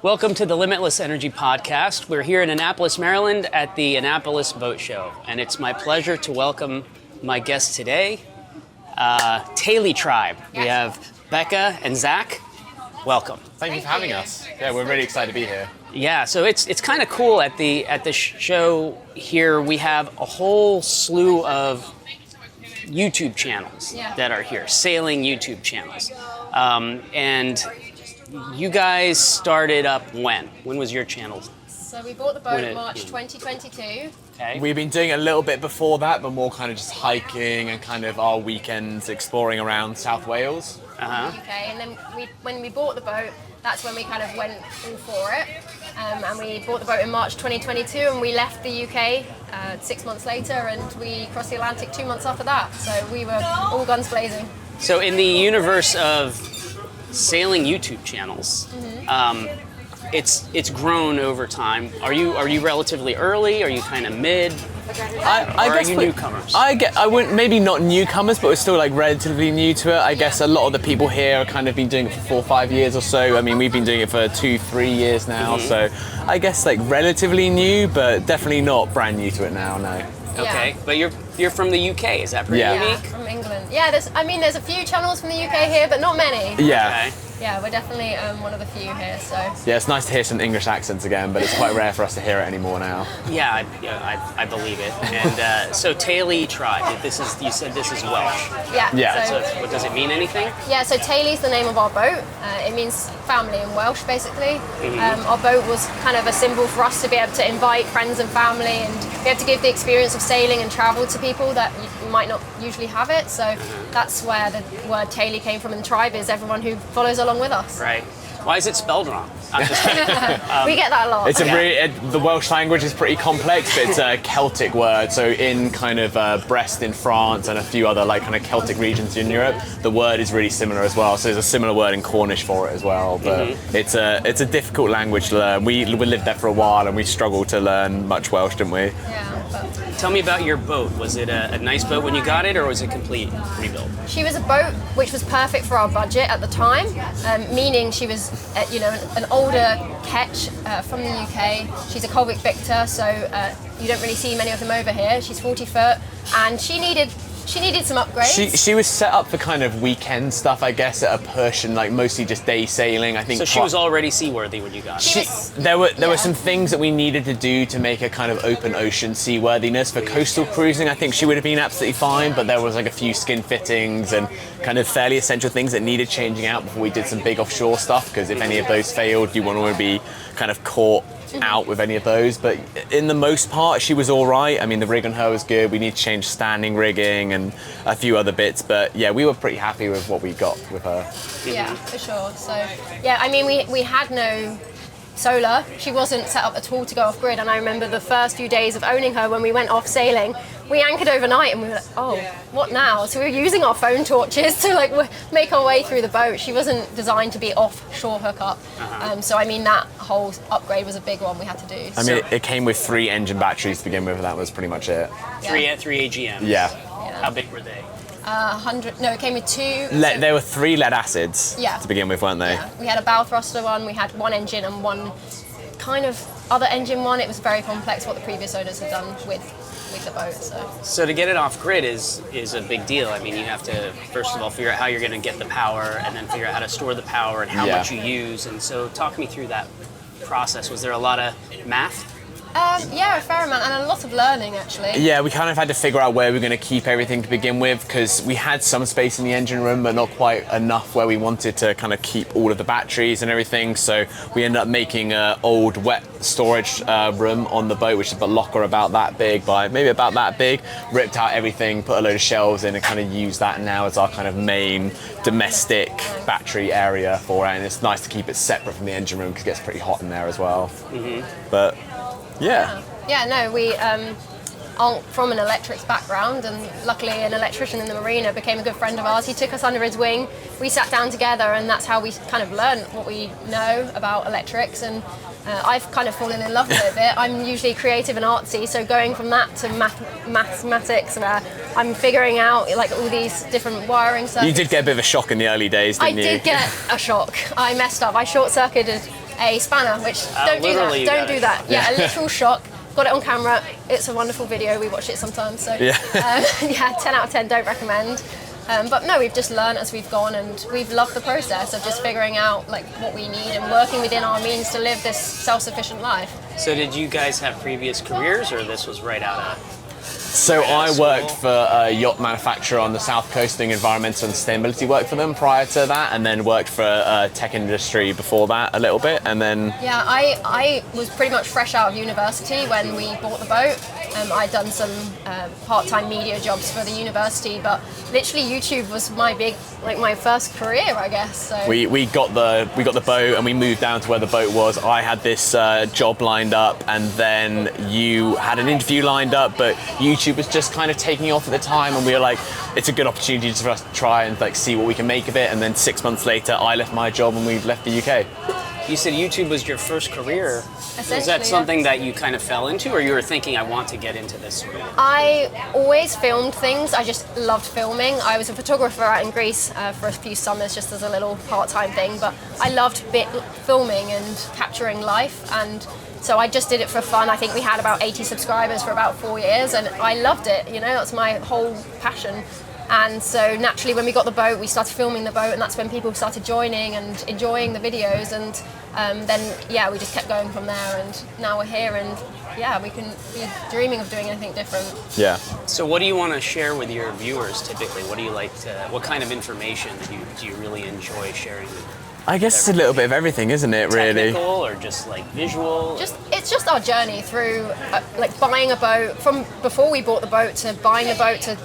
Welcome to the Limitless Energy Podcast. We're here in Annapolis, Maryland at the Annapolis Boat Show, and it's my pleasure to welcome my guest today, Teulu Tribe. We have Becka and Zach. Welcome. Thank you for having us. Yeah, we're really excited to be here. Yeah, so it's kind of cool at the show here. We have a whole slew of YouTube channels that are here, sailing YouTube channels, and you guys started up when? When was your channel? So we bought the boat March 2022. Okay. We've been doing a little bit before that, but more kind of just hiking and kind of our weekends exploring around South Wales. UK, and then when we bought the boat, that's when we kind of went all for it. And we bought the boat in March 2022, and we left the UK 6 months later, and we crossed the Atlantic 2 months after that. So we were all guns blazing. So in the universe of sailing YouTube channels, it's grown over time. Are you relatively early? Are you kind of mid? I guess are you newcomers? I wouldn't, maybe not newcomers, but we're still like relatively new to it. I guess a lot of the people here have kind of been doing it for 4 or 5 years or so. I mean, we've been doing it for 2-3 years now, so I guess like relatively new, but definitely not brand new to it now. No. Okay, but you're from the UK. Is that pretty unique? From England. Yeah, there's a few channels from the UK here, but not many. Yeah. Okay. Yeah, we're definitely one of the few here. So. Yeah, it's nice to hear some English accents again, but it's quite rare for us to hear it anymore now. Yeah, I believe it. And so Teulu Tribe. You said this is Welsh. Yeah. Yeah. So what does it mean? Anything? Yeah, so Teulu's the name of our boat. It means family in Welsh, basically. Our boat was kind of a symbol for us to be able to invite friends and family and be able to give the experience of sailing and travel to people that might not usually have it. So that's where the word Teulu came from, and tribe is everyone who follows along with us. Right. Why is it spelled wrong? I'm just kidding. We get that a lot. It's the Welsh language is pretty complex, but it's a Celtic word. So in kind of Brest in France and a few other like kind of Celtic regions in Europe, the word is really similar as well. So there's a similar word in Cornish for it as well. But it's a difficult language to learn. We lived there for a while and we struggled to learn much Welsh, didn't we? Yeah. Tell me about your boat. Was it a nice boat when you got it, or was it complete rebuild? She was a boat which was perfect for our budget at the time, meaning she was, an older ketch from the UK. She's a Colvic Victor, so you don't really see many of them over here. She's 40 foot, and she needed some upgrades. She was set up for kind of weekend stuff, I guess, at a push, and like mostly just day sailing. I think. So she was already seaworthy when you got it. There were some things that we needed to do to make a kind of open ocean seaworthiness for coastal cruising. I think she would have been absolutely fine, but there was like a few skin fittings and kind of fairly essential things that needed changing out before we did some big offshore stuff. Because if any of those failed, you wouldn't want to be kind of caught out with any of those. But in the most part, she was all right. I mean, the rig on her was good. We need to change standing rigging and a few other bits, but yeah, we were pretty happy with what we got with her. Yeah, for sure. So yeah, I mean, we had no solar. She wasn't set up at all to go off grid, and I remember the first few days of owning her when we went off sailing, we anchored overnight and we were like, oh, what now? So we were using our phone torches to like make our way through the boat. She wasn't designed to be offshore hookup. So I mean, that whole upgrade was a big one we had to do. I mean, it came with 3 engine batteries to begin with, and that was pretty much it. Three AGMs. Yeah. How big were they? 100. No, it came with 2. There were 3 lead acids to begin with, weren't they? Yeah. We had a bow thruster one. We had 1 engine and 1 kind of other engine one. It was very complex what the previous owners had done with the boat. So to get it off grid is a big deal. I mean, you have to first of all figure out how you're going to get the power, and then figure out how to store the power and how much you use. And so talk me through that process. Was there a lot of math? Yeah, a fair amount, and a lot of learning, actually. Yeah, we kind of had to figure out where we were going to keep everything to begin with, because we had some space in the engine room, but not quite enough where we wanted to kind of keep all of the batteries and everything. So we ended up making an old wet storage room on the boat, which is a locker about that big by maybe about that big. Ripped out everything, put a load of shelves in, and kind of used that now as our kind of main domestic battery area for it. And it's nice to keep it separate from the engine room because it gets pretty hot in there as well. But yeah. Yeah, no, we aren't from an electrics background, and luckily an electrician in the marina became a good friend of ours. He took us under his wing. We sat down together, and that's how we kind of learned what we know about electrics. And I've kind of fallen in love with it a bit. I'm usually creative and artsy, so going from that to mathematics, where I'm figuring out like all these different wiring circuits. You did get a bit of a shock in the early days, didn't you? I did get a shock. I messed up. I short-circuited a spanner, which don't do that. Yeah, a literal shock. Got it on camera. It's a wonderful video. We watch it sometimes. So yeah, 10 out of 10. Don't recommend. But no, we've just learned as we've gone, and we've loved the process of just figuring out like what we need and working within our means to live this self-sufficient life. So did you guys have previous careers, or this was right out of? So I worked for a yacht manufacturer on the south coast doing environmental and sustainability work for them prior to that, and then worked for a tech industry before that a little bit, and then... Yeah, I was pretty much fresh out of university when we bought the boat. I'd done some part-time media jobs for the university, but literally YouTube was my first career, I guess. So. We got the boat and we moved down to where the boat was. I had this job lined up, and then you had an interview lined up, but YouTube was just kind of taking off at the time, and we were like, it's a good opportunity for us to try and like see what we can make of it. And then 6 months later, I left my job and we left the UK. You said YouTube was your first career. Was that something that you kind of fell into, or you were thinking, I want to get into this? I always filmed things. I just loved filming. I was a photographer out in Greece for a few summers just as a little part-time thing, but I loved filming and capturing life, and so I just did it for fun. I think we had about 80 subscribers for about 4 years, and I loved it. You know, that's my whole passion. And so naturally when we got the boat, we started filming the boat, and that's when people started joining and enjoying the videos, and then we just kept going from there, and now we're here, and we can be dreaming of doing anything different. Yeah. So what do you want to share with your viewers typically? What do you like to, what kind of information do you really enjoy sharing? I guess it's a little bit of everything, isn't it, really? Technical or just like visual? It's just our journey through like buying a boat, from before we bought the boat to buying the boat to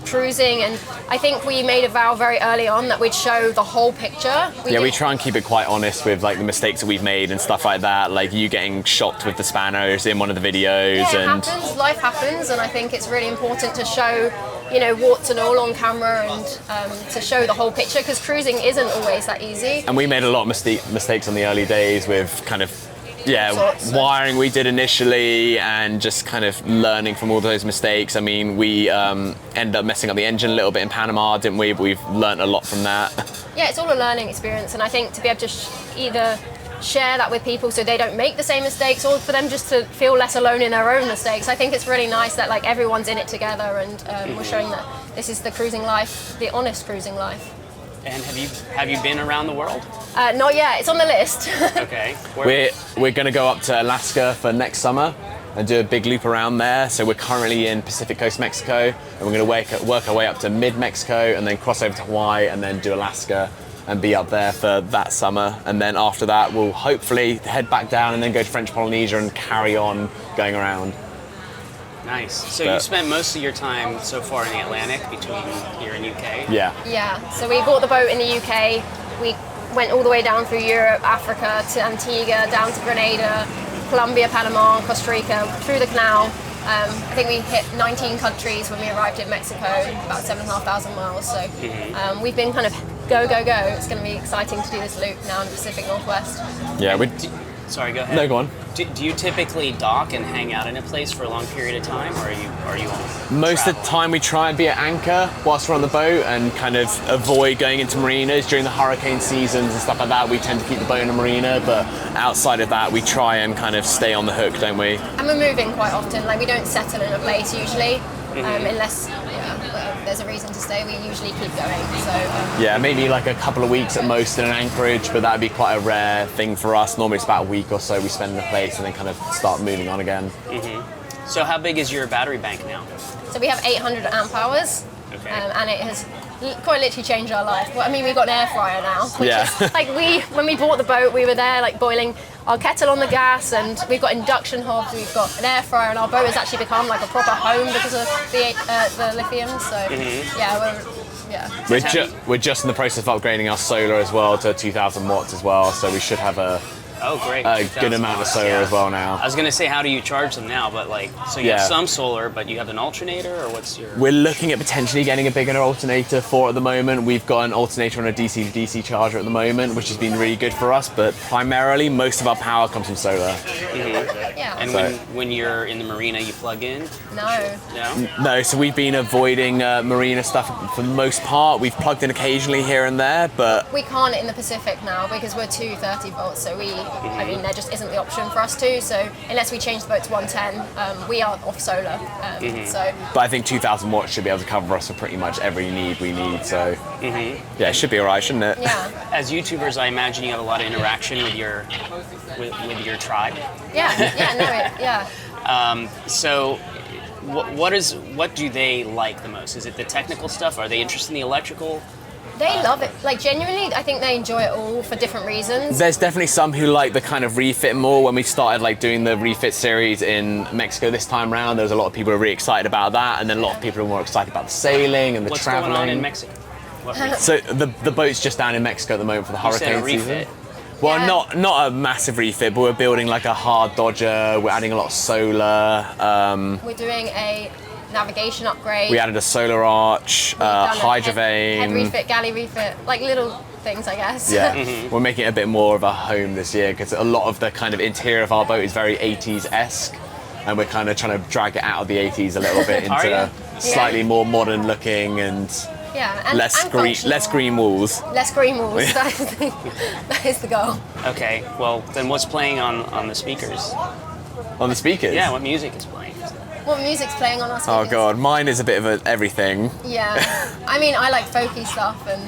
cruising, and I think we made a vow very early on that we'd show the whole picture. We try and keep it quite honest with like the mistakes that we've made and stuff like that, like you getting shocked with the spanners in one of the videos. Yeah, it happens, life happens, and I think it's really important to show, you know, warts and all on camera, and to show the whole picture, because cruising isn't always that easy. And we made a lot of mistakes on the early days with kind of wiring we did initially, and just kind of learning from all those mistakes. I mean, we ended up messing up the engine a little bit in Panama, didn't we? But we've learned a lot from that. Yeah, it's all a learning experience, and I think to be able to either share that with people so they don't make the same mistakes, or for them just to feel less alone in their own mistakes. I think it's really nice that like everyone's in it together, and we're showing that this is the cruising life, the honest cruising life. And have you been around the world? Not yet. It's on the list. Okay. We're going to go up to Alaska for next summer and do a big loop around there. So we're currently in Pacific Coast Mexico, and we're going to work our way up to mid-Mexico, and then cross over to Hawaii, and then do Alaska and be up there for that summer. And then after that, we'll hopefully head back down and then go to French Polynesia and carry on going around. Nice. So you spent most of your time so far in the Atlantic between here and UK? Yeah. Yeah. So we bought the boat in the UK. We went all the way down through Europe, Africa, to Antigua, down to Grenada, Colombia, Panama, Costa Rica, through the canal. I think we hit 19 countries when we arrived in Mexico, about 7,500 miles. So we've been kind of go, go, go. It's going to be exciting to do this loop now in the Pacific Northwest. Yeah. Sorry, go ahead. No, go on. Do you typically dock and hang out in a place for a long period of time, or are you on Most of the time we try and be at anchor whilst we're on the boat, and kind of avoid going into marinas during the hurricane seasons and stuff like that. We tend to keep the boat in a marina, but outside of that we try and kind of stay on the hook, don't we? And we're moving quite often. Like, we don't settle in a place usually, unless there's a reason to stay. We usually keep going. So maybe like a couple of weeks at most in an anchorage, but that'd be quite a rare thing for us. Normally it's about a week or so we spend in a place and then kind of start moving on again. So how big is your battery bank now? So we have 800 amp hours, and it has quite literally changed our life. Well, I mean, we've got an air fryer now, which is like when we bought the boat, we were there like boiling our kettle on the gas, and we've got induction hobs, we've got an air fryer, and our boat has actually become like a proper home because of the lithium. So we're just in the process of upgrading our solar as well to 2,000 watts as well, so we should have a good amount of solar as well now. I was going to say, how do you charge them now? But so you have some solar, but you have an alternator, or what's your... We're looking at potentially getting a bigger alternator for at the moment. We've got an alternator and a DC to DC charger at the moment, which has been really good for us, but primarily most of our power comes from solar. Yeah, Yeah. And So- when you're in the marina, you plug in? No. No? No, so we've been avoiding marina stuff for the most part. We've plugged in occasionally here and there, but We can't in the Pacific now because we're 230 volts, so I mean, there just isn't the option for us to. So unless we change the boat to 110, we are off solar. So I think 2,000 watts should be able to cover us for pretty much every need we need. So yeah, it should be alright, shouldn't it? yeah, As YouTubers, I imagine you have a lot of interaction with your tribe. yeah. So, what do they like the most? Is it the technical stuff? Are they interested in the electrical? They love it. Like genuinely, I think they enjoy it all for different reasons. There's definitely some who like the kind of refit more. When we started like doing the refit series in Mexico this time round, there was a lot of people who were really excited about that, and then a lot of people who were more excited about the sailing and the What's traveling. going on in Mexico? What refit? So the boat's just down in Mexico at the moment for the You said a hurricane season. refit. Well, Yeah. not a massive refit, but we're building like a hard dodger. We're adding a lot of solar. We're doing a navigation upgrade. We added a solar arch, We've done a hydrovane. head refit, galley refit, like little things, I guess. Yeah, we're making it a bit more of a home this year because a lot of the kind of interior of our boat is very 80s-esque, and we're kind of trying to drag it out of the 80s a little bit Are into you? slightly more modern looking and Yeah, and less and green, functional. less green walls. Less green walls. That is the goal. Okay, well, then what's playing on the speakers? On the speakers. Yeah, what music is playing? What music's playing on our Oh speakers? god, mine is a bit of everything. Yeah, I mean, I like folky stuff, and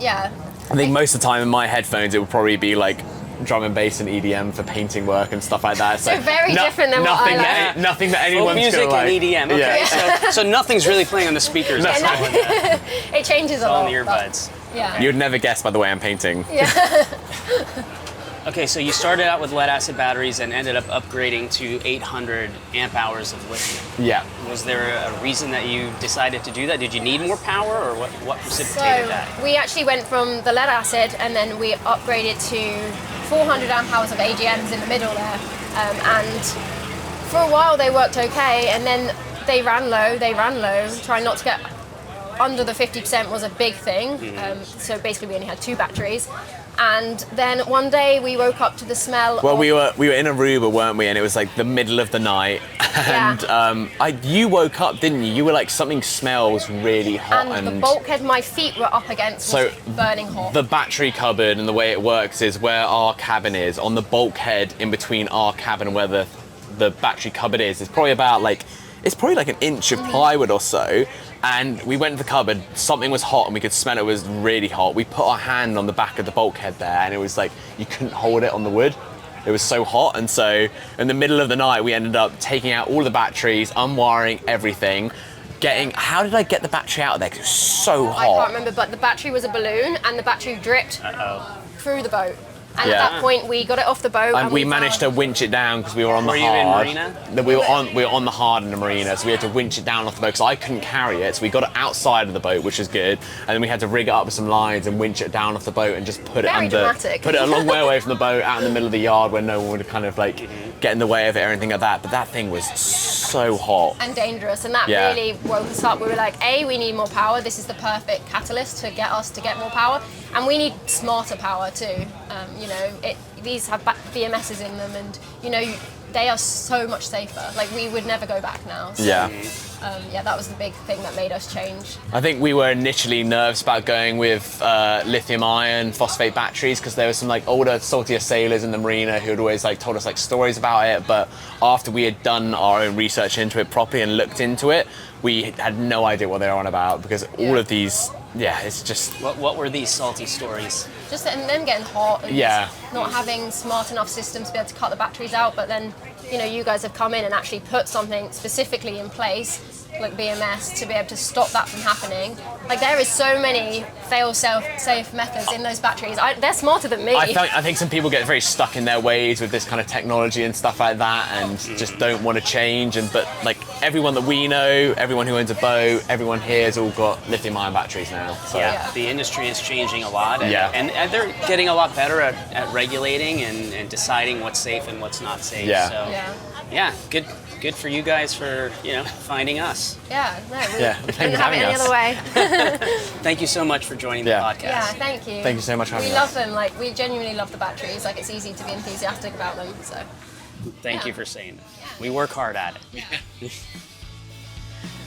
yeah. I think most of the time in my headphones it would probably be like drum and bass and EDM for painting work and stuff like that. So very different than what I nothing like. that, nothing that Folk anyone's music gonna like. and EDM. Okay, Yeah. so nothing's really playing on the speakers. That's And not what that- it changes a all lot. in the but- earbuds. Yeah. You'd never guess by the way I'm painting. Yeah. Okay, so you started out with lead acid batteries and ended up upgrading to 800 amp hours of lithium. Yeah. Was there a reason that you decided to do that? Did you need more power, or what precipitated So that? we actually went from the lead acid, and then we upgraded to 400 amp hours of AGMs in the middle there. And for a while they worked okay, and then they ran low. Trying not to get under the 50% was a big thing. So basically we only had 2 batteries. And then one day we woke up to the smell Well, of... we were in Aruba, weren't we? And it was like the middle of the night. And you woke up, didn't you? You were like, something smells really hot. And the bulkhead my feet were up against was burning hot. The battery cupboard and the way it works is where our cabin is, on the bulkhead in between our cabin and where the battery cupboard is. It's probably about like, it's probably like an inch of plywood or so. And we went to the cupboard, something was hot and we could smell it was really hot. We put our hand on the back of the bulkhead there and it was like, you couldn't hold it on the wood. It was so hot. And so in the middle of the night, we ended up taking out all the batteries, unwiring everything, how did I get the battery out of there? 'Cause it was so hot. I can't remember, but the battery was a balloon and the battery dripped through the boat. And Yeah. at that point, we got it off the boat. And we managed to winch it down because we were on the Were you in hard. marina? We were on the hard in the marina, so we had to winch it down off the boat because I couldn't carry it. So we got it outside of the boat, which was good, and then we had to rig it up with some lines and winch it down off the boat and just put it Very under, dramatic. put it a long way away from the boat, out in the middle of the yard where no one would kind of like get in the way of it or anything like that. But that thing was so hot. and dangerous, and that Yeah. really woke us up. We were like, we need more power. This is the perfect catalyst to get us to get more power, and we need smarter power too. These have BMSs in them, and they are so much safer. Like we would never go back now. So, Yeah. that was the big thing that made us change. I think we were initially nervous about going with lithium iron phosphate batteries because there were some like older, saltier sailors in the marina who had always like told us like stories about it. But after we had done our own research into it properly and looked into it, we had no idea what they were on about because all of these, it's just. What were these salty stories? Just them getting hot and Yeah. not having smart enough systems to be able to cut the batteries out. But then, you guys have come in and actually put something specifically in place, like BMS, to be able to stop that from happening. Like there is so many fail-safe methods in those batteries. They're smarter than me. I think some people get very stuck in their ways with this kind of technology and stuff like that and just don't want to change. But like everyone that we know, everyone who owns a boat, everyone here has all got lithium ion batteries now. So. Yeah, the industry is changing a lot, and, Yeah. and they're getting a lot better at regulating and deciding what's safe and what's not safe. Yeah. So, Yeah. good for you guys for finding us. Yeah, no, we Yeah, couldn't thanks for have it having any us. other way. Thank you so much for joining the Yeah. podcast. Yeah, thank you. Thank you so much for having We us. love them. Like we genuinely love the batteries. Like it's easy to be enthusiastic about them. So Thank you for saying that. We work hard at it.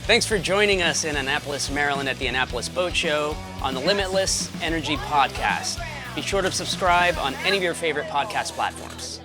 Thanks for joining us in Annapolis, Maryland at the Annapolis Boat Show on the Limitless Energy Podcast. Be sure to subscribe on any of your favorite podcast platforms.